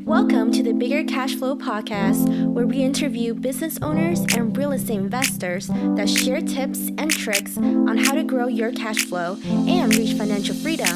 Welcome to the Bigger Cash Flow podcast, where we interview business owners and real estate investors that share tips and tricks on how to grow your cash flow and reach financial freedom.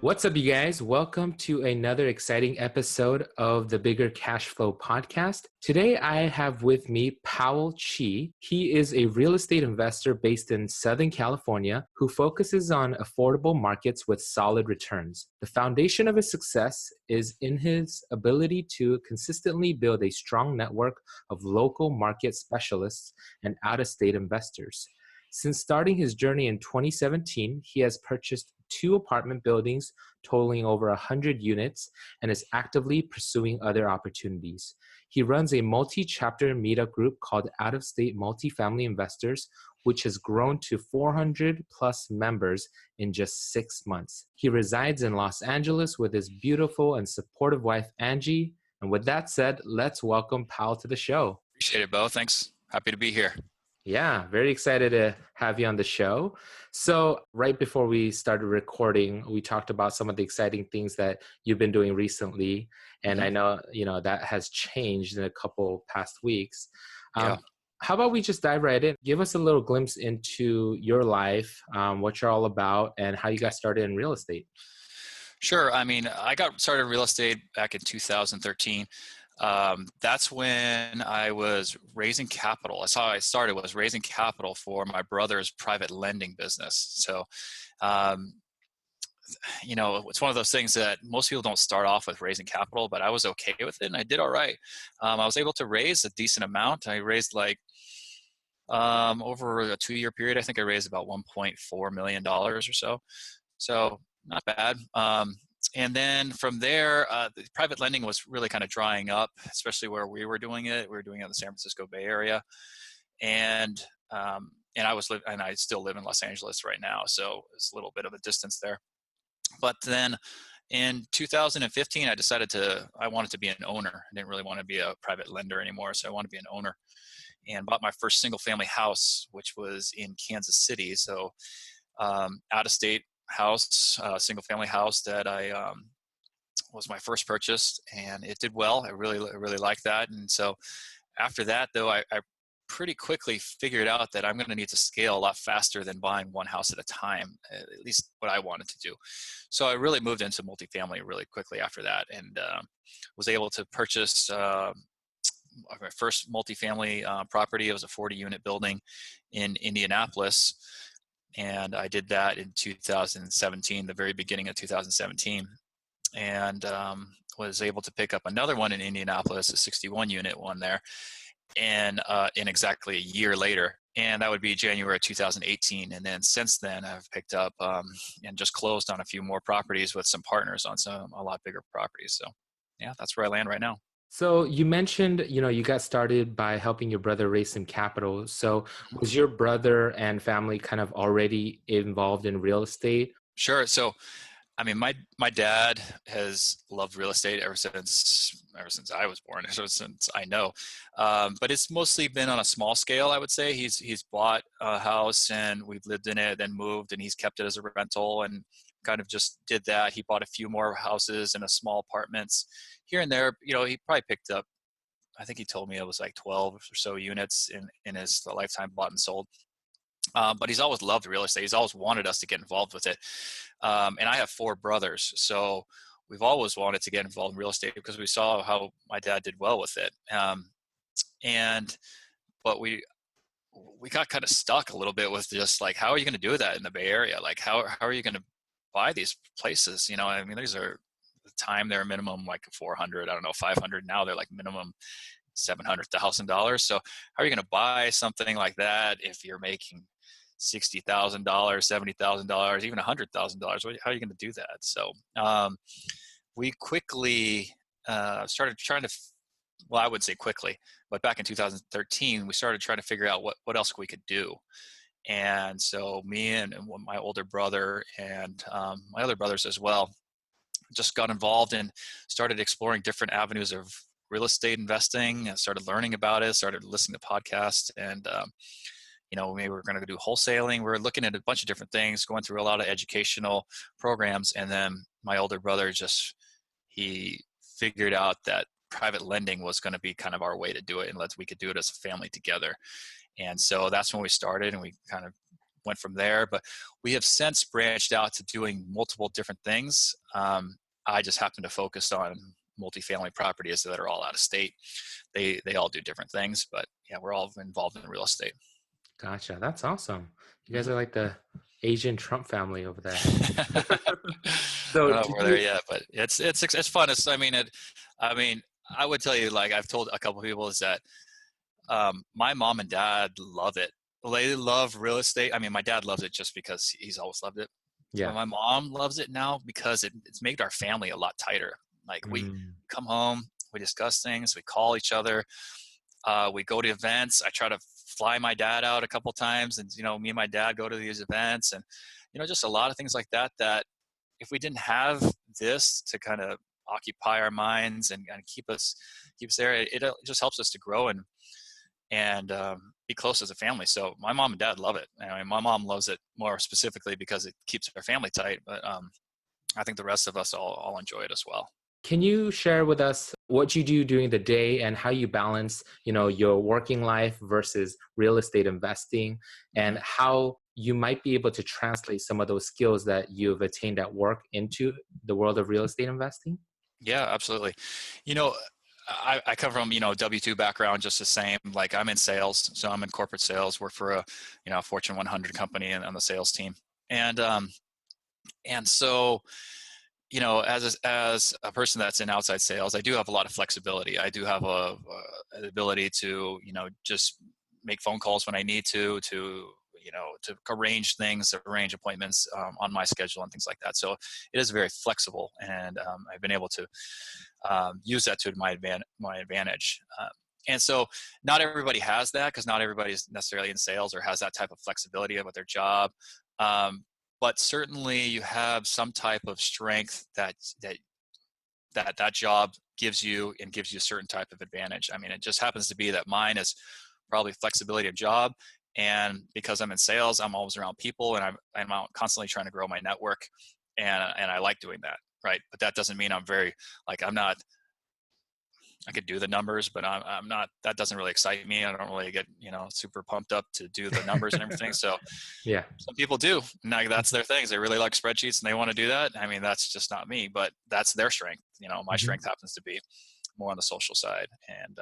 What's up, you guys? Welcome to another exciting episode of the Bigger Cash Flow podcast. Today, I have with me Powell Chee. He is a real estate investor based in Southern California who focuses on affordable markets with solid returns. The foundation of his success is in his ability to consistently build a strong network of local market specialists and out-of-state investors. Since starting his journey in 2017, he has purchased 2 apartment buildings totaling over 100 units and is actively pursuing other opportunities. He runs a multi-chapter meetup group called Out-of-State Multifamily Investors, which has grown to 400 plus members in just 6 months. He resides in Los Angeles with his beautiful and supportive wife, Angie. And with that said, let's welcome Powell to the show. Appreciate it, Bo. Thanks. Happy to be here. Yeah, very excited to have you on the show. So right before we started recording, we talked about some of the exciting things that you've been doing recently. And I know, that has changed in a couple past weeks. Yeah. How about we just dive right in? Give us a little glimpse into your life, what you're all about, and how you got started in real estate. Sure. I mean, I got started in real estate back in 2013. That's when I was raising capital. That's how I started, was raising capital for my brother's private lending business. So, it's one of those things that most people don't start off with raising capital, but I was okay with it and I did all right. I was able to raise a decent amount. I raised over a 2-year period, I think I raised about $1.4 million or so. So not bad. And then from there, the private lending was really kind of drying up, especially where we were doing it. We were doing it in the San Francisco Bay Area, and I still live in Los Angeles right now, so it's a little bit of a distance there. But then in 2015, I wanted to be an owner. I didn't really want to be a private lender anymore, so I wanted to be an owner, and bought my first single-family house, which was in Kansas City. So out-of-state house, single family house that I was my first purchase, and it did well. I really liked that. And so after that, though, I pretty quickly figured out that I'm going to need to scale a lot faster than buying one house at a time, at least what I wanted to do. So I really moved into multifamily really quickly after that, and was able to purchase my first multifamily property. It was a 40-unit building in Indianapolis. And I did that in 2017, the very beginning of 2017, and was able to pick up another one in Indianapolis, a 61-unit one there, and in exactly a year later. And that would be January 2018. And then since then, I've picked up and just closed on a few more properties with some partners on a lot bigger properties. So yeah, that's where I land right now. So you mentioned, you got started by helping your brother raise some capital. So was your brother and family kind of already involved in real estate? Sure. So, I mean, my dad has loved real estate ever since I was born, ever since I know. But it's mostly been on a small scale, I would say. He's bought a house and we've lived in it, then moved, and he's kept it as a rental and kind of just did that. He bought a few more houses and small apartments here and there. He probably picked up, I think he told me it was like 12 or so units in his lifetime, bought and sold. But he's always loved real estate. He's always wanted us to get involved with it. And I have 4 brothers, so we've always wanted to get involved in real estate because we saw how my dad did well with it. But we got kind of stuck a little bit with just like, how are you going to do that in the Bay Area? Like, how are you going to buy these places? I mean, these are the time they're minimum like 400, I don't know, 500. Now they're like minimum $700,000. So how are you going to buy something like that if you're making $60,000, $70,000, even $100,000? How are you going to do that? So we quickly started trying to, I would say quickly, but back in 2013, we started trying to figure out what else we could do. And so me and my older brother and my other brothers as well just got involved and started exploring different avenues of real estate investing. I started learning about it, started listening to podcasts, and maybe we're going to do wholesaling. We were looking at a bunch of different things, going through a lot of educational programs. And then my older brother he figured out that private lending was going to be kind of our way to do it, and we could do it as a family together. And so that's when we started, and we kind of went from there. But we have since branched out to doing multiple different things. I just happen to focus on multifamily properties that are all out of state. They all do different things, but yeah, we're all involved in real estate. Gotcha. That's awesome. You guys are like the Asian Trump family over there. So I don't know if we're there yet, but it's fun. I would tell you, like I've told a couple of people, is that my mom and dad love it. They love real estate. I mean, my dad loves it just because he's always loved it. Yeah. But my mom loves it now because it's made our family a lot tighter. Like we come home, we discuss things, we call each other, we go to events. I try to fly my dad out a couple times, and me and my dad go to these events, and just a lot of things like that. That if we didn't have this to kind of occupy our minds and keep us there, it just helps us to grow and be close as a family. So my mom and dad love it. I mean, my mom loves it more specifically because it keeps our family tight, but I think the rest of us all enjoy it as well. Can you share with us what you do during the day and how you balance, your working life versus real estate investing, and how you might be able to translate some of those skills that you've attained at work into the world of real estate investing? Yeah, absolutely. I come from, W-2 background, just the same. Like I'm in sales, so I'm in corporate sales, work for a Fortune 100 company and on the sales team. And so, as a person that's in outside sales, I do have a lot of flexibility. I do have an ability to, just make phone calls when I need to arrange things, arrange appointments on my schedule and things like that. So it is very flexible, and I've been able to use that to my advantage. And so not everybody has that, because not everybody is necessarily in sales or has that type of flexibility about their job. But certainly you have some type of strength that job gives you, and gives you a certain type of advantage. I mean, it just happens to be that mine is probably flexibility of job. And because I'm in sales, I'm always around people, and I'm out constantly trying to grow my network, and I like doing that. Right. But that doesn't mean I could do the numbers, but I'm not, that doesn't really excite me. I don't really get, super pumped up to do the numbers and everything. So yeah, some people do. Now that's their things. They really like spreadsheets and they want to do that. I mean, that's just not me, but that's their strength. My strength happens to be more on the social side. And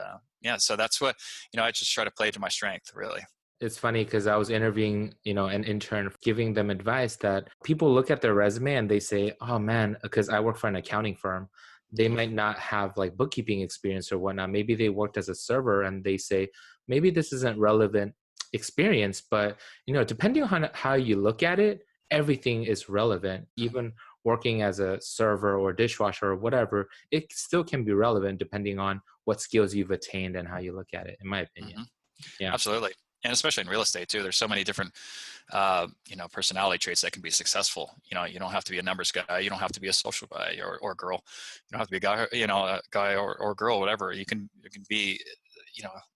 so that's what, I just try to play to my strength, really. It's funny because I was interviewing, an intern, giving them advice that people look at their resume and they say, oh man, because I work for an accounting firm, they might not have like bookkeeping experience or whatnot. Maybe they worked as a server, and they say, maybe this isn't relevant experience, but depending on how you look at it, everything is relevant. Even working as a server or dishwasher or whatever, it still can be relevant depending on what skills you've attained and how you look at it, in my opinion. Yeah, absolutely. And especially in real estate too, there's so many different, personality traits that can be successful. You don't have to be a numbers guy. You don't have to be a social guy or girl. You don't have to be a guy, a guy or girl, whatever. You can be,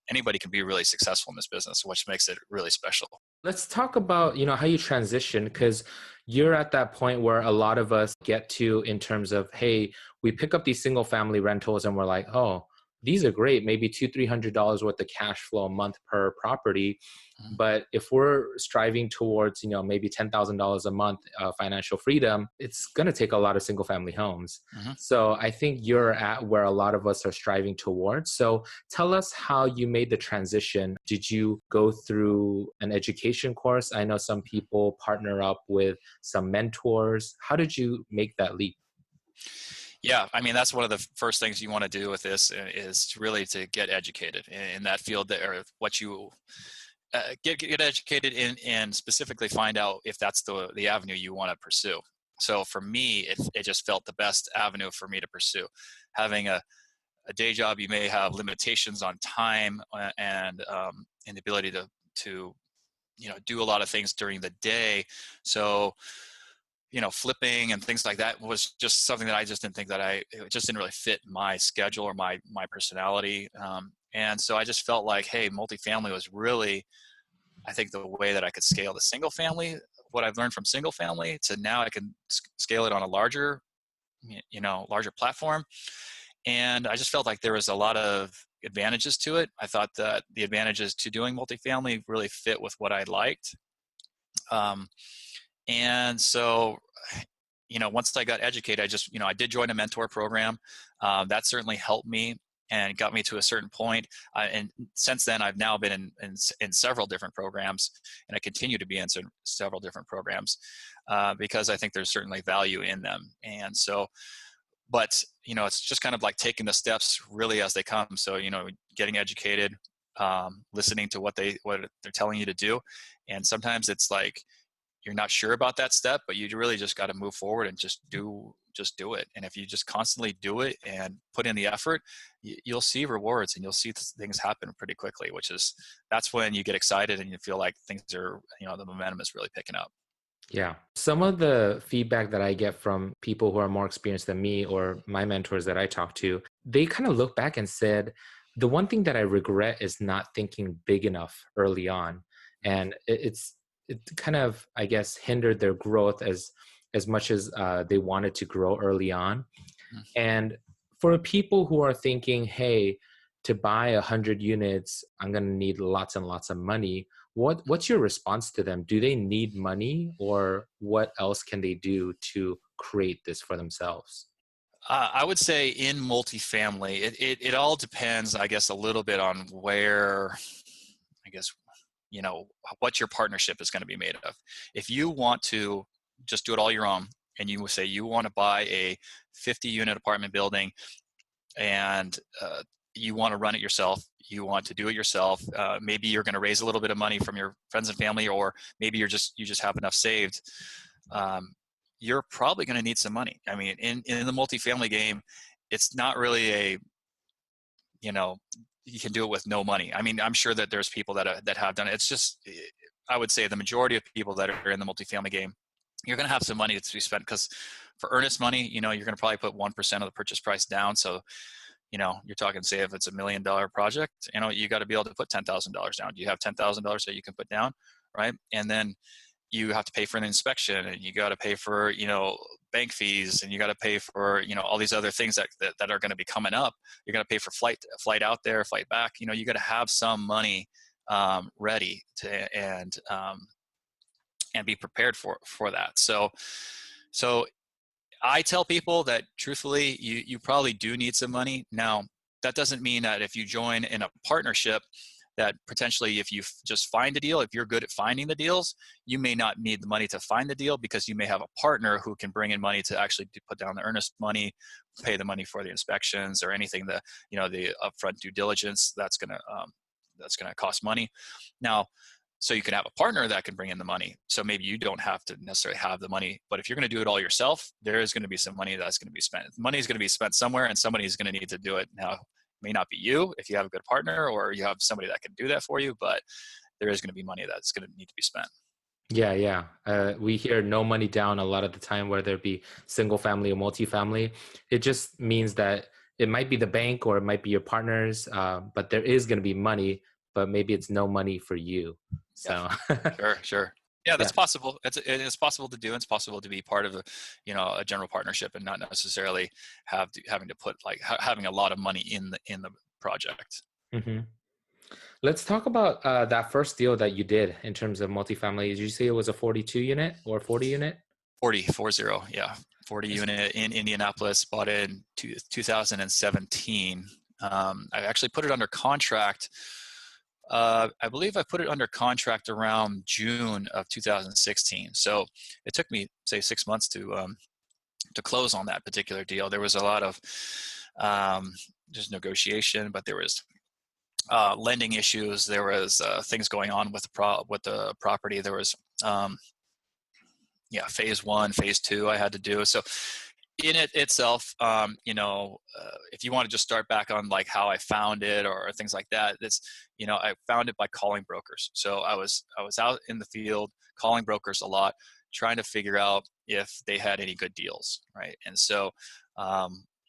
anybody can be really successful in this business, which makes it really special. Let's talk about, how you transition, because you're at that point where a lot of us get to in terms of, hey, we pick up these single family rentals and we're like, oh, these are great, maybe $200-$300 worth of cash flow a month per property. But if we're striving towards, maybe $10,000 a month financial freedom, it's going to take a lot of single family homes. So I think you're at where a lot of us are striving towards. So tell us how you made the transition. Did you go through an education course? I know some people partner up with some mentors. How did you make that leap? Yeah, I mean, that's one of the first things you want to do with this is really to get educated in that field, or what you get educated in, and specifically find out if that's the avenue you want to pursue. So for me, it just felt the best avenue for me to pursue. Having a day job, you may have limitations on time and the ability to do a lot of things during the day. So flipping and things like that was just something that I just didn't think that it just didn't really fit my schedule or my personality. And so I just felt like, hey, multifamily was really, I think, the way that I could scale the single family, what I've learned from single family to now I can scale it on a larger platform. And I just felt like there was a lot of advantages to it. I thought that the advantages to doing multifamily really fit with what I liked. And so, once I got educated, I did join a mentor program. That certainly helped me and got me to a certain point. And since then, I've now been in several different programs, and I continue to be in several different programs because I think there's certainly value in them. And so, but it's just kind of like taking the steps really as they come. So getting educated, listening to what they're telling you to do, and sometimes it's like you're not sure about that step, but you really just got to move forward and just do it. And if you just constantly do it and put in the effort, you'll see rewards and you'll see things happen pretty quickly, that's when you get excited and you feel like things are, the momentum is really picking up. Yeah. Some of the feedback that I get from people who are more experienced than me or my mentors that I talk to, they kind of look back and said, the one thing that I regret is not thinking big enough early on. And it kind of, I guess, hindered their growth as much as they wanted to grow early on. Mm-hmm. And for people who are thinking, hey, to buy 100 units, I'm going to need lots and lots of money. What's your response to them? Do they need money, or what else can they do to create this for themselves? I would say in multifamily, it all depends, I guess, a little bit on where, I guess, what your partnership is going to be made of. If you want to just do it all your own, and you say you want to buy a 50-unit apartment building, and you want to run it yourself, you want to do it yourself. Maybe you're going to raise a little bit of money from your friends and family, or maybe you just have enough saved. You're probably going to need some money. I mean, in the multifamily game, it's not really you can do it with no money. I mean, I'm sure that there's people that have done it. It's just, I would say the majority of people that are in the multifamily game, you're going to have some money to be spent, because for earnest money, you're going to probably put 1% of the purchase price down. So, you're talking, say, if it's $1 million project, you got to be able to put $10,000 down. Do you have $10,000 that you can put down, right? And then you have to pay for an inspection, and you got to pay for, bank fees, and you got to pay for, all these other things that are going to be coming up. You're going to pay for flight out there, flight back. You got to have some money ready to, and be prepared for that. So I tell people that truthfully, you probably do need some money. Now, that doesn't mean that if you join in a partnership, that potentially if you just find a deal, if you're good at finding the deals, you may not need the money to find the deal, because you may have a partner who can bring in money to actually put down the earnest money, pay the money for the inspections or anything, the upfront due diligence that's going to cost money. Now, so you can have a partner that can bring in the money. So maybe you don't have to necessarily have the money, but if you're going to do it all yourself, there is going to be some money that's going to be spent. Money is going to be spent somewhere, and somebody's going to need to do it. Now, it may not be you if you have a good partner or you have somebody that can do that for you, but there is going to be money that's going to need to be spent. Yeah. We hear no money down a lot of the time, whether it be single family or multifamily. It just means that it might be the bank or it might be your partners, but there is going to be money, but maybe it's no money for you. So Sure. Yeah, that's possible. It's possible to do. And it's possible to be part of a general partnership and not necessarily having to put having a lot of money in the project. Mm-hmm. Let's talk about that first deal that you did in terms of multifamily. Did you say it was a 42 unit or 40 unit? 40, yeah. 40 unit in Indianapolis, bought it in 2017. I actually put it under contract. I believe I put it under contract around June of 2016. So it took me, say, 6 months to close on that particular deal. There was a lot of just negotiation, but there was lending issues. There was things going on with the property. There was phase 1, phase 2 I had to do. So in it itself, if you want to just start back on like how I found it or things like that, I found it by calling brokers. So I was out in the field calling brokers a lot, trying to figure out if they had any good deals, right? And so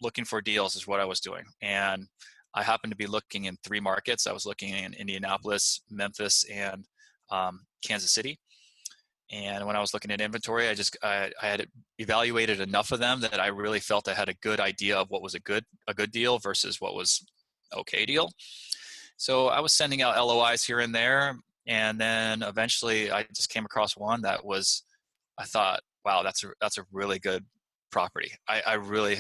looking for deals is what I was doing. And I happened to be looking in 3 markets. I was looking in Indianapolis, Memphis, and Kansas City. And when I was looking at inventory, I had evaluated enough of them that I really felt I had a good idea of what was a good deal versus what was okay deal. So I was sending out LOIs here and there, and then eventually I just came across one that I thought, wow, that's a really good property. I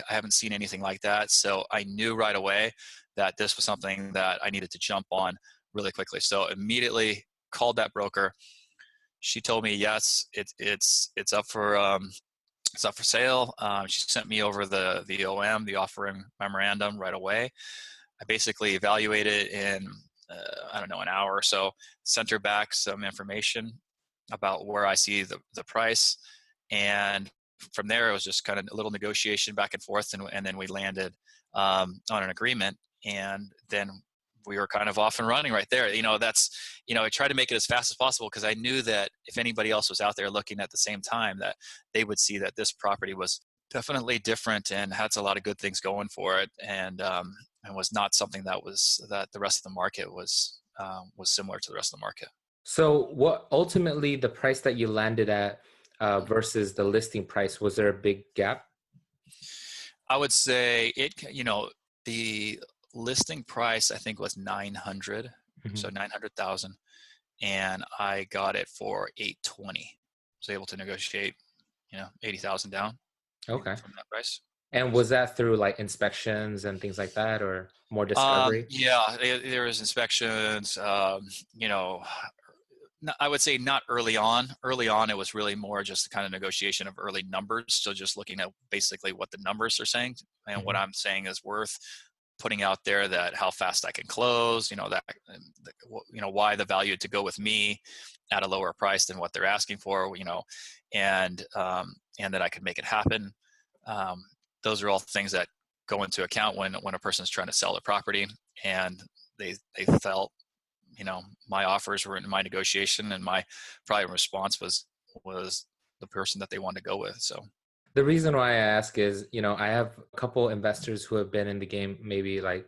haven't seen anything like that. So I knew right away that this was something that I needed to jump on really quickly. So immediately called that broker. She told me, yes, it's up for sale. She sent me over the OM, the offering memorandum, right away. I basically evaluated it in I don't know, an hour or so. Sent her back some information about where I see the price, and from there it was just kind of a little negotiation back and forth, and then we landed on an agreement, and then we were kind of off and running right there. I tried to make it as fast as possible because I knew that if anybody else was out there looking at the same time, that they would see that this property was definitely different and had a lot of good things going for it, and was not something that the rest of the market was similar to the rest of the market. So what ultimately the price that you landed at versus the listing price, was there a big gap? I would say the listing price I think was 900, so 900,000, and I got it for 820. Was able to negotiate, 80,000 down. Okay. From that price. And was that through like inspections and things like that, or more discovery? Yeah, there was inspections. I would say not early on. Early on, it was really more just the kind of negotiation of early numbers. So just looking at basically what the numbers are saying and what I'm saying is worth, putting out there that how fast I can close, why the value to go with me at a lower price than what they're asking for, and that I could make it happen. Those are all things that go into account when a person's trying to sell their property, and they felt, my offers were in my negotiation, and my probably response was the person that they wanted to go with. So the reason why I ask is, I have a couple investors who have been in the game maybe like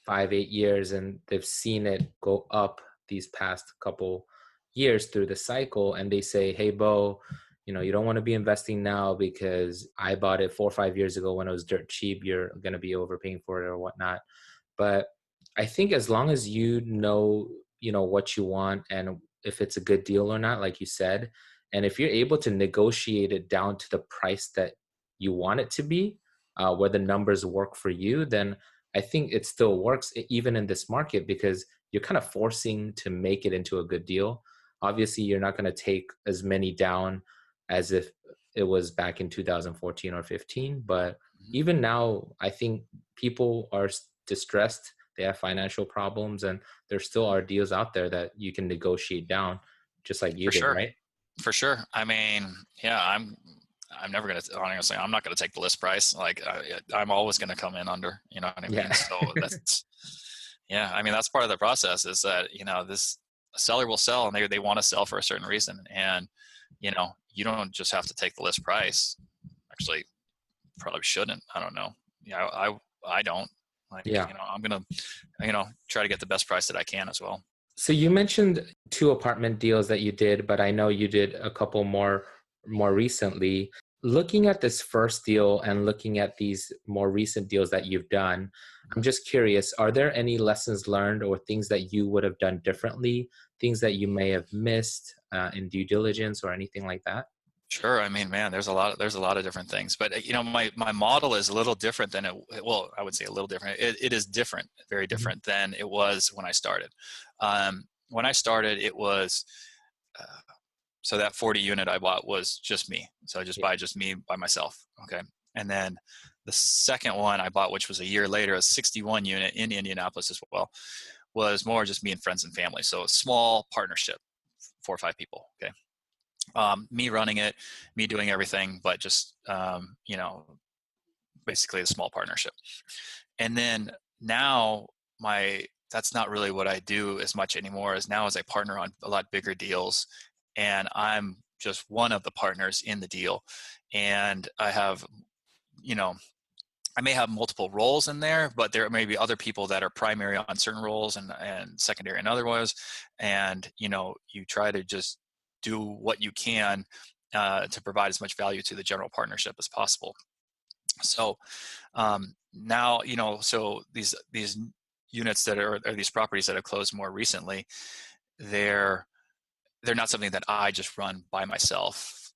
5-8 years, and they've seen it go up these past couple years through the cycle, and they say, hey, Bo, you don't want to be investing now because I bought it 4 or 5 years ago when it was dirt cheap. You're going to be overpaying for it or whatnot. But I think as long as what you want and if it's a good deal or not, like you said, and if you're able to negotiate it down to the price that you want it to be, where the numbers work for you, then I think it still works even in this market, because you're kind of forcing to make it into a good deal. Obviously, you're not going to take as many down as if it was back in 2014 or 15. But even now, I think people are distressed. They have financial problems, and there still are deals out there that you can negotiate down, just like you did, right? For sure. I mean, yeah, I'm never going to, honestly, I'm not going to take the list price. Like I'm always going to come in under, you know what I mean? Yeah. So yeah, I mean, that's part of the process, is that, this seller will sell, and they want to sell for a certain reason. And, you don't just have to take the list price. Actually, probably shouldn't. I don't know. Yeah, I don't. Like, Yeah. I'm going to, try to get the best price that I can as well. So you mentioned 2 apartment deals that you did, but I know you did a couple more recently. Looking at this first deal and looking at these more recent deals that you've done, I'm just curious, are there any lessons learned or things that you would have done differently, things that you may have missed in due diligence or anything like that? Sure. I mean, man, there's a lot of different things, but my model is a little different than I would say a little different. It is different, very different than it was when I started. When I started, it was, so that 40 unit I bought was just me. So I just buy just me by myself. Okay. And then the second one I bought, which was a year later, a 61 unit in Indianapolis as well, was more just me and friends and family. So a small partnership, 4 or 5 people. Okay. Me running it, me doing everything, but just, basically a small partnership. And then now that's not really what I do as much anymore, as now as I partner on a lot bigger deals, and I'm just one of the partners in the deal. and I have, you know, I may have multiple roles in there, but there may be other people that are primary on certain roles and secondary in other ones. And, you try to just do what you can to provide as much value to the general partnership as possible. So now, so these units that are, or these properties that have closed more recently, they're not something that I just run by myself,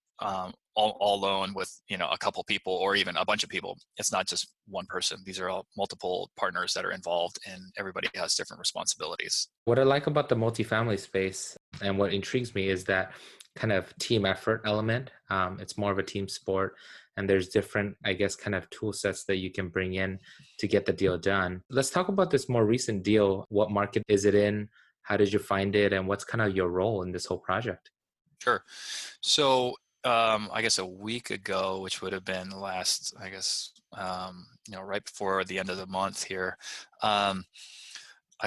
all alone with a couple people or even a bunch of people. It's not just one person. These are all multiple partners that are involved, and everybody has different responsibilities. What I like about the multifamily space and what intrigues me is that kind of team effort element. It's more of a team sport, and there's different, I guess, kind of tool sets that you can bring in to get the deal done. Let's talk about this more recent deal. What market is it in? How did you find it? And what's kind of your role in this whole project? Sure. So I guess a week ago, which would have been last, I guess, right before the end of the month here, I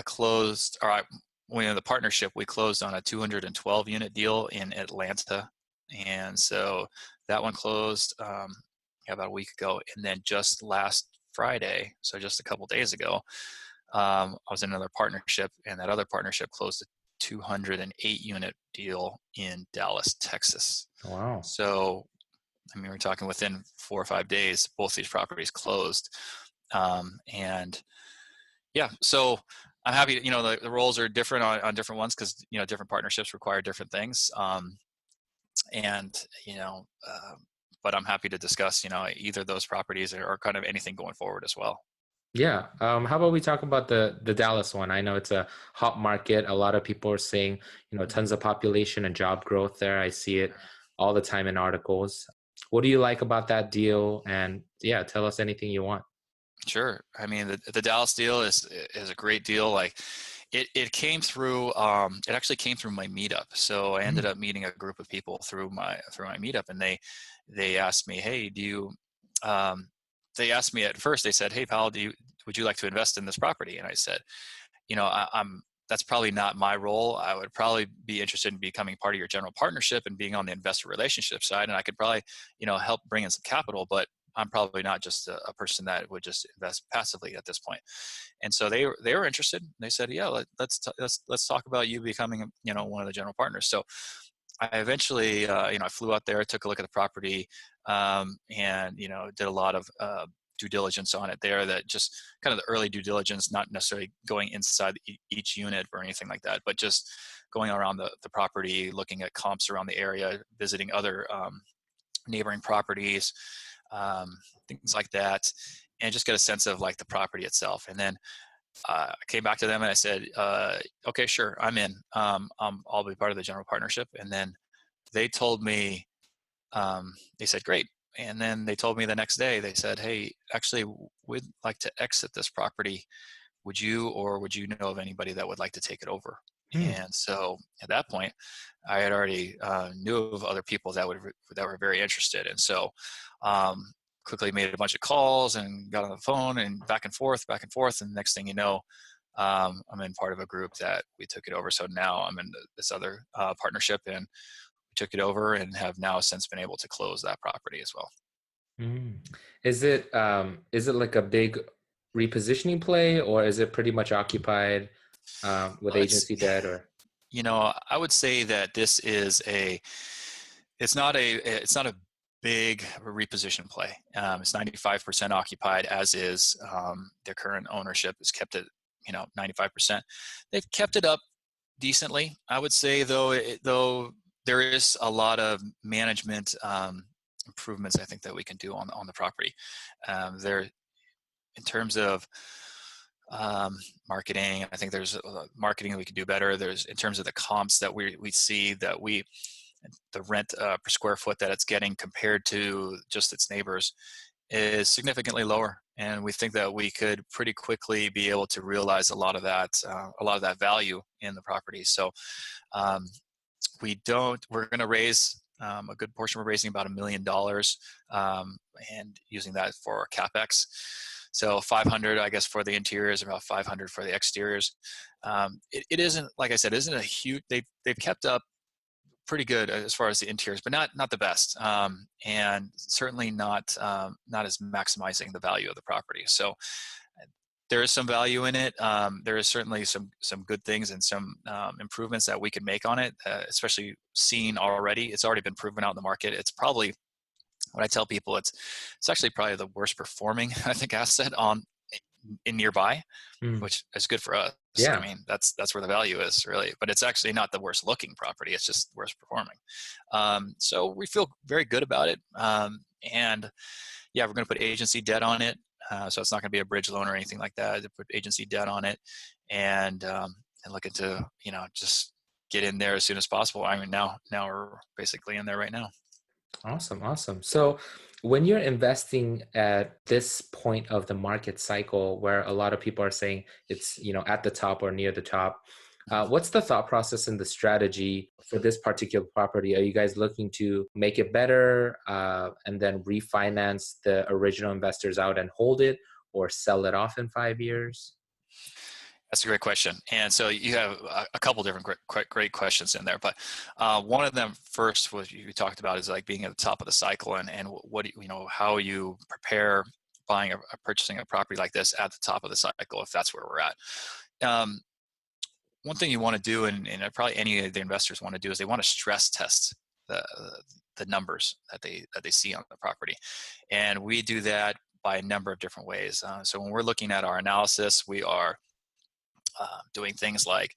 closed, or when in the partnership, we closed on a 212 unit deal in Atlanta. And so that one closed about a week ago. And then just last Friday, so just a couple days ago, I was in another partnership, and that other partnership closed a 208 unit deal in Dallas, Texas. Wow. So, I mean, we're talking within 4 or 5 days, both these properties closed. And yeah, so I'm happy, the roles are different on different ones because, different partnerships require different things. And, but I'm happy to discuss, either of those properties or kind of anything going forward as well. Yeah. How about we talk about the Dallas one? I know it's a hot market. A lot of people are saying, tons of population and job growth there. I see it all the time in articles. What do you like about that deal? And yeah, tell us anything you want. Sure. I mean, the Dallas deal is a great deal. Like it came through, it actually came through my meetup. So I ended up meeting a group of people through my meetup, and they asked me, hey, they asked me at first, they said, hey, Powell, would you like to invest in this property? And I said, that's probably not my role. I would probably be interested in becoming part of your general partnership and being on the investor relationship side. And I could probably, help bring in some capital, but I'm probably not just a person that would just invest passively at this point. And so they were interested. They said, yeah, let's talk about you becoming, one of the general partners. So I eventually, I flew out there, took a look at the property, and, did a lot of due diligence on it there, that just kind of the early due diligence, not necessarily going inside each unit or anything like that, but just going around the property, looking at comps around the area, visiting other neighboring properties, things like that, and just get a sense of like the property itself. And then I came back to them and I said, okay, sure, I'm in. I'll be part of the general partnership. And then they told me, they said, great. And then they told me the next day, they said, hey, actually, we'd like to exit this property. Would you know of anybody that would like to take it over? And so at that point, I had already knew of other people that were very interested. And so quickly made a bunch of calls and got on the phone and back and forth. And next thing you know, I'm in part of a group that we took it over. So now I'm in this other partnership, and we took it over and have now since been able to close that property as well. Is it like a big repositioning play, or is it pretty much occupied with agency debt? Or I would say that this is it's not a big reposition play. It's 95% occupied as is. Their current ownership has kept it, 95%. They've kept it up decently, I would say, though there is a lot of management improvements I think that we can do on the property. There, in terms of marketing, I think there's marketing that we can do better. There's, in terms of the comps that we see, that the rent per square foot that it's getting compared to just its neighbors is significantly lower, and we think that we could pretty quickly be able to realize a lot of that value in the property. So we're going to raise a good portion. We're raising about $1 million and using that for our CapEx. So 500, I guess, for the interiors, about 500 for the exteriors. It isn't, like I said, isn't a huge. They've kept up pretty good as far as the interiors, but not the best, and certainly not as maximizing the value of the property. So there is some value in it. There is certainly some good things and some improvements that we can make on it, especially seen already. It's already been proven out in the market. It's probably, what I tell people, it's actually probably the worst performing, I think, asset in nearby, Mm. which is good for us. I Yeah. mean, that's where the value is, really. But it's actually not the worst looking property. It's just worst performing. So we feel very good about it. And yeah, we're going to put agency debt on it. So it's not going to be a bridge loan or anything like that. To put agency debt on it, and looking to just get in there as soon as possible. I mean, now we're basically in there right now. Awesome. So when you're investing at this point of the market cycle where a lot of people are saying it's, at the top or near the top, what's the thought process and the strategy for this particular property? Are you guys looking to make it better and then refinance the original investors out and hold it, or sell it off in 5 years? That's a great question. And so you have a couple different great questions in there. But one of them first, what you talked about, is like being at the top of the cycle, and what how you prepare buying or purchasing a property like this at the top of the cycle, if that's where we're at. One thing you want to do, and probably any of the investors want to do, is they want to stress test the numbers that they see on the property. And we do that by a number of different ways. So when we're looking at our analysis, we are doing things like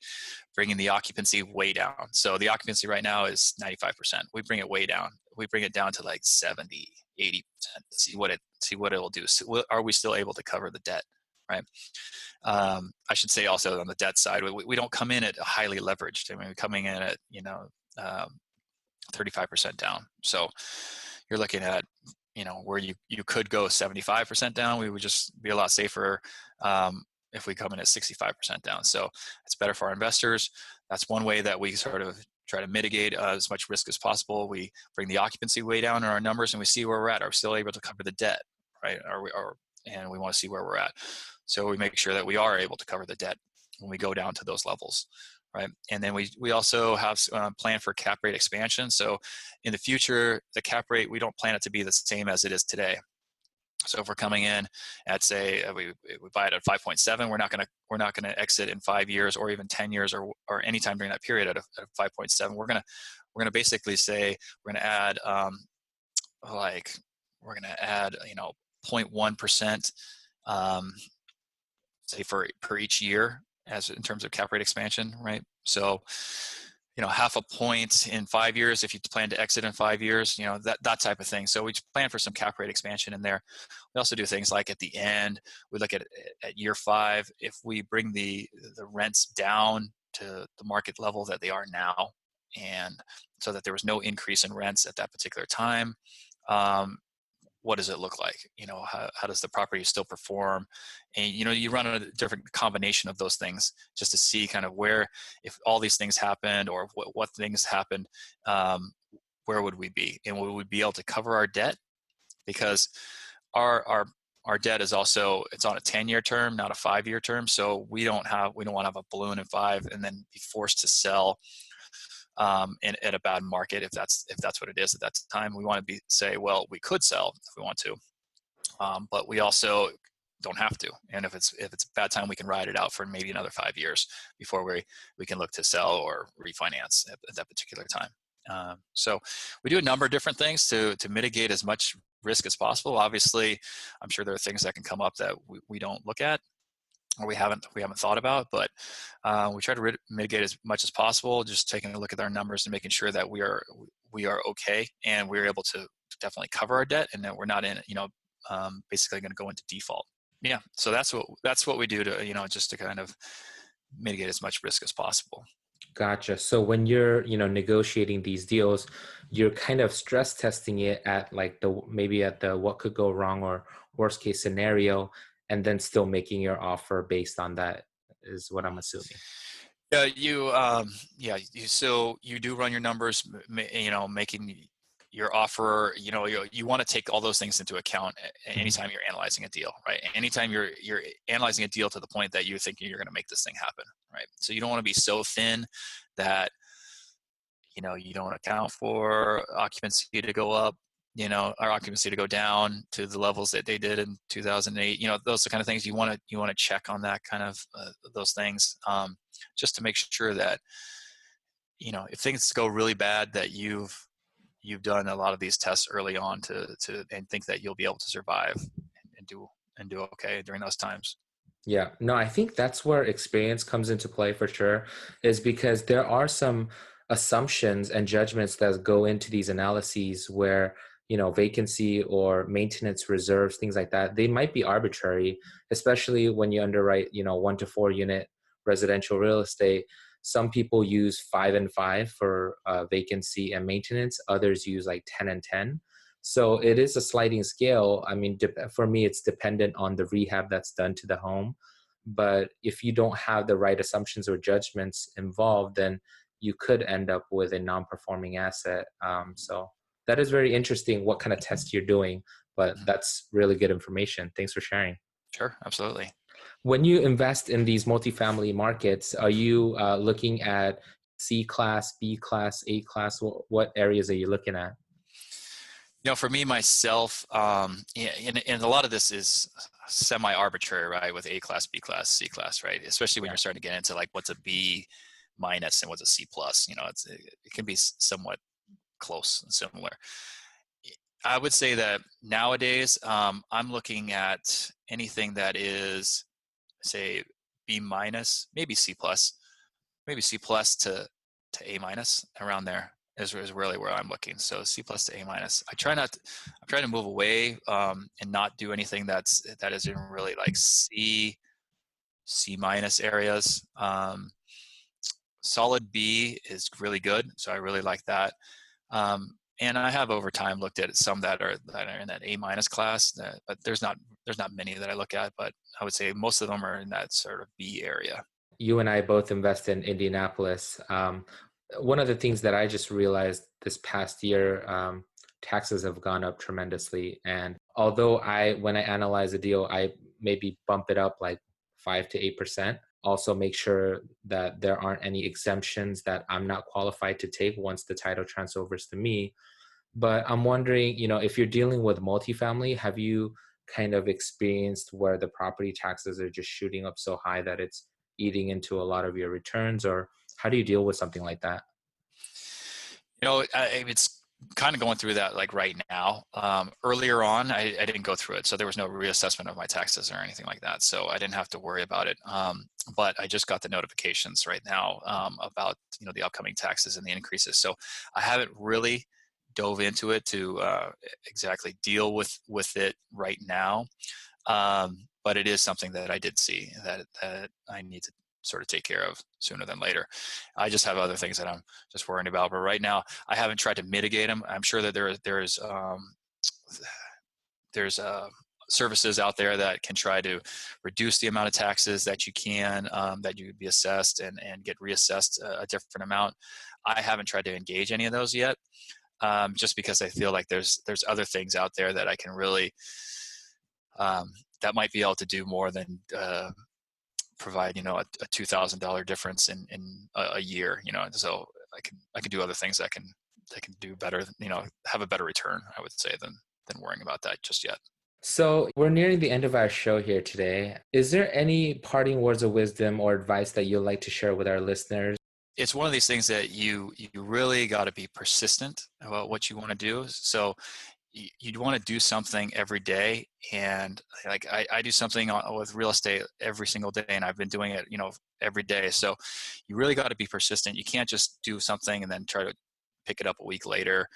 bringing the occupancy way down. So the occupancy right now is 95%. We bring it way down. We bring it down to like 70, 80%. See what it'll do. So are we still able to cover the debt, right? I should say also on the debt side, we don't come in at highly leveraged. I mean, we're coming in at 35% down. So you're looking at where you could go 75% down. We would just be a lot safer if we come in at 65% down. So it's better for our investors. That's one way that we sort of try to mitigate as much risk as possible. We bring the occupancy way down in our numbers, and we see where we're at. Are we still able to cover the debt, right? And we want to see where we're at. So we make sure that we are able to cover the debt when we go down to those levels, right? And then we also have plan for cap rate expansion. So in the future, the cap rate, we don't plan it to be the same as it is today. So if we're coming in at, say, we buy it at 5.7, we're not going to exit in 5 years or even 10 years or any time during that period at a 5.7. We're going to basically say we're going to add 0.1%, say per each year as in terms of cap rate expansion, right? So half a point in 5 years if you plan to exit in 5 years, that type of thing. So we plan for some cap rate expansion in there. We also do things like at the end, we look at year 5, if we bring the rents down to the market level that they are now, and so that there was no increase in rents at that particular time, what does it look like? How does the property still perform? And, you run a different combination of those things just to see kind of where, if all these things happened or what things happened, where would we be? And would we be able to cover our debt? Because our debt is also, it's on a 10-year term, not a 5-year term. So we don't want to have a balloon in 5 and then be forced to sell at a bad market, if that's what it is at that time. We want to say, well, we could sell if we want to, but we also don't have to. And if it's a bad time, we can ride it out for maybe another 5 years before we can look to sell or refinance at that particular time. So we do a number of different things to mitigate as much risk as possible. Obviously, I'm sure there are things that can come up that we don't look at, or we haven't thought about, but we try to mitigate as much as possible, just taking a look at our numbers and making sure that we are okay, and we're able to definitely cover our debt, and that we're not in basically going to go into default. Yeah, so that's what we do to just to kind of mitigate as much risk as possible. Gotcha. So when you're negotiating these deals, you're kind of stress testing it at like maybe at the what could go wrong or worst case scenario, and then still making your offer based on that, is what I'm assuming. So you do run your numbers, making your offer. You want to take all those things into account anytime you're analyzing a deal, right? Anytime you're analyzing a deal to the point that you're thinking you're going to make this thing happen, right? So you don't want to be so thin that you don't account for occupancy to go up, our occupancy to go down to the levels that they did in 2008. Those are the kind of things you want to check on, that kind of those things, just to make sure that if things go really bad, that you've done a lot of these tests early on to and think that you'll be able to survive and do okay during those times. Yeah, no, I think that's where experience comes into play for sure, is because there are some assumptions and judgments that go into these analyses where, vacancy or maintenance reserves, things like that, they might be arbitrary, especially when you underwrite, 1 to 4 unit residential real estate. Some people use 5 and 5 for vacancy and maintenance. Others use like 10 and 10. So it is a sliding scale. I mean, for me, it's dependent on the rehab that's done to the home. But if you don't have the right assumptions or judgments involved, then you could end up with a non-performing asset. So that is very interesting what kind of test you're doing, but that's really good information. Thanks for sharing. Sure, absolutely. When you invest in these multifamily markets, are you looking at C class, B class, A class? What areas are you looking at? For me, myself, and a lot of this is semi-arbitrary, right? With A class, B class, C class, right? Especially when you're starting to get into like what's a B minus and what's a C plus. It can be somewhat close and similar. I would say that nowadays, I'm looking at anything that is, say, B minus, maybe C plus to A minus, around there is really where I'm looking. So C plus to A minus. I'm trying to move away and not do anything that is in really like C minus areas. Solid B is really good, so I really like that. And I have over time looked at some that are in that A minus class, but there's not many that I look at. But I would say most of them are in that sort of B area. You and I both invest in Indianapolis. One of the things that I just realized this past year, taxes have gone up tremendously. And although when I analyze a deal, I maybe bump it up like 5 to 8%, also make sure that there aren't any exemptions that I'm not qualified to take once the title transfers to me. But I'm wondering, if you're dealing with multifamily, have you kind of experienced where the property taxes are just shooting up so high that it's eating into a lot of your returns, or how do you deal with something like that? It's kind of going through that like right now. Earlier on, I didn't go through it, so there was no reassessment of my taxes or anything like that, so I didn't have to worry about it. But I just got the notifications right now about the upcoming taxes and the increases. So I haven't really dove into it to exactly deal with it right now. But it is something that I did see that I need to sort of take care of sooner than later. I just have other things that I'm just worrying about. But right now, I haven't tried to mitigate them. I'm sure that there's services out there that can try to reduce the amount of taxes that you can, that you would be assessed and get reassessed a different amount. I haven't tried to engage any of those yet, just because I feel like there's other things out there that I can really that might be able to do more than provide a $2,000 difference in a year. So I can do other things that can do better. Have a better return, I would say, than worrying about that just yet. So we're nearing the end of our show here today. Is there any parting words of wisdom or advice that you'd like to share with our listeners? It's one of these things that you really got to be persistent about what you want to do. So you'd want to do something every day. And like I do something with real estate every single day, and I've been doing it, every day. So you really got to be persistent. You can't just do something and then try to pick it up a week later.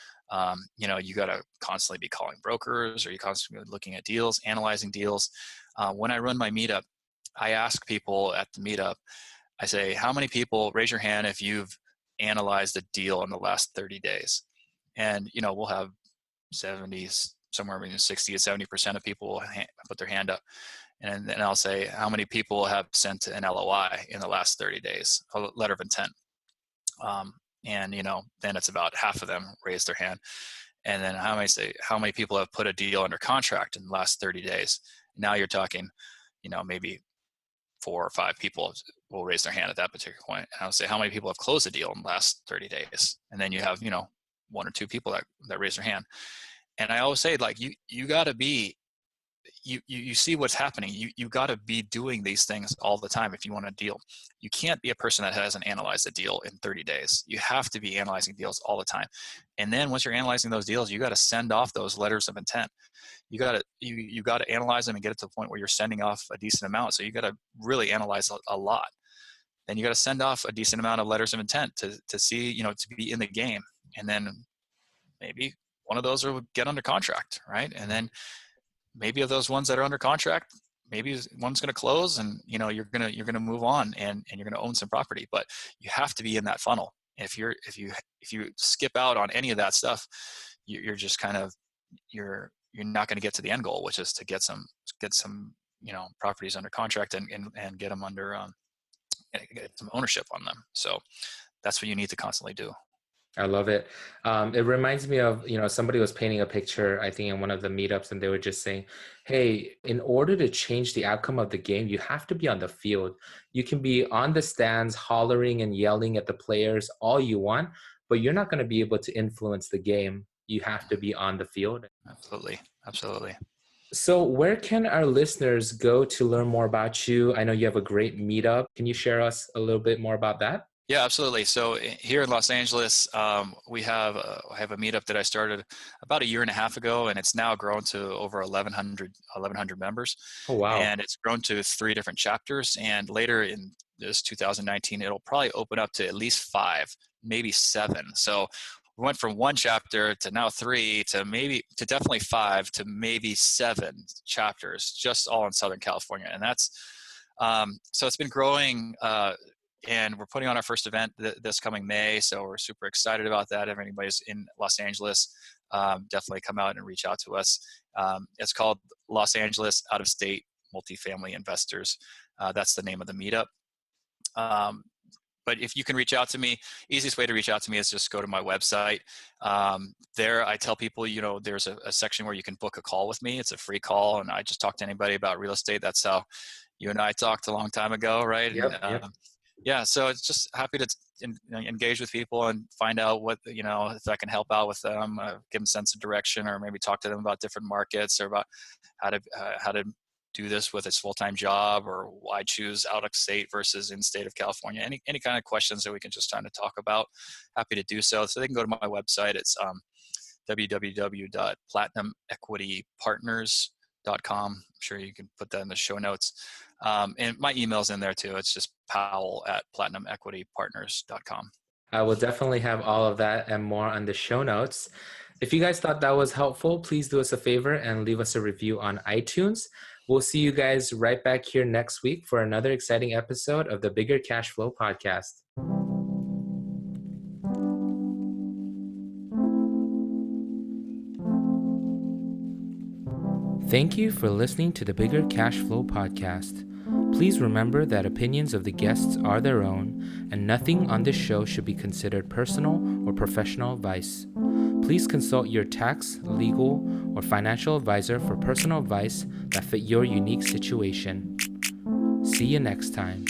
You got to constantly be calling brokers, or you constantly looking at deals, analyzing deals. When I run my meetup, I ask people at the meetup, I say, how many people, raise your hand if you've analyzed a deal in the last 30 days? And, we'll have 70s, somewhere between 60 to 70% of people will put their hand up. And then I'll say, how many people have sent an LOI in the last 30 days, a letter of intent? And, then it's about half of them raise their hand. And then how many people have put a deal under contract in the last 30 days? Now you're talking, maybe 4 or 5 people will raise their hand at that particular point. And I'll say, how many people have closed a deal in the last 30 days? And then you have, 1 or 2 people that raise their hand. And I always say, like, you got to be, you see what's happening. You got to be doing these things all the time if you want a deal. You can't be a person that hasn't analyzed a deal in 30 days. You have to be analyzing deals all the time. And then once you're analyzing those deals, you got to send off those letters of intent. You got to analyze them and get it to the point where you're sending off a decent amount. So you got to really analyze a lot. Then you got to send off a decent amount of letters of intent to see, to be in the game. And then maybe one of those will get under contract, right? And then maybe of those ones that are under contract, maybe one's going to close, and you're going to move on, and you're going to own some property. But you have to be in that funnel. If you skip out on any of that stuff, you're just kind of you're not going to get to the end goal, which is to get some properties under contract and get them under get some ownership on them. So that's what you need to constantly do. I love it. It reminds me of, somebody was painting a picture, I think in one of the meetups, and they were just saying, hey, in order to change the outcome of the game, you have to be on the field. You can be on the stands hollering and yelling at the players all you want, but you're not going to be able to influence the game. You have to be on the field. Absolutely. Absolutely. So where can our listeners go to learn more about you? I know you have a great meetup. Can you share us a little bit more about that? Yeah, absolutely. So here in Los Angeles, I have a meetup that I started about a year and a half ago, and it's now grown to over 1,100 members. Oh, wow. And it's grown to 3 different chapters. And later in this 2019, it'll probably open up to at least 5, maybe 7. So we went from 1 chapter to now 3 to definitely 5 to maybe 7 chapters, just all in Southern California. And that's so it's been growing. And we're putting on our first event this coming May, so we're super excited about that. If anybody's in Los Angeles, definitely come out and reach out to us. It's called Los Angeles Out-of-State Multifamily Investors. That's the name of the meetup. But if you can reach out to me, easiest way to reach out to me is just go to my website. There I tell people, there's a section where you can book a call with me. It's a free call, and I just talk to anybody about real estate. That's how you and I talked a long time ago, right? Yep. Yeah, so it's just happy to engage with people and find out what, if I can help out with them, give them a sense of direction, or maybe talk to them about different markets, or about how to do this with its full-time job, or why choose out of state versus in state of California. Any kind of questions that we can just kind of talk about, happy to do so. So they can go to my website. It's www.platinumequitypartners.com. I'm sure you can put that in the show notes. And my email's in there too. It's just powell@platinumequitypartners.com. I will definitely have all of that and more on the show notes. If you guys thought that was helpful, please do us a favor and leave us a review on iTunes. We'll see you guys right back here next week for another exciting episode of the Bigger Cash Flow Podcast. Thank you for listening to the Bigger Cash Flow Podcast. Please remember that opinions of the guests are their own, and nothing on this show should be considered personal or professional advice. Please consult your tax, legal, or financial advisor for personal advice that fit your unique situation. See you next time.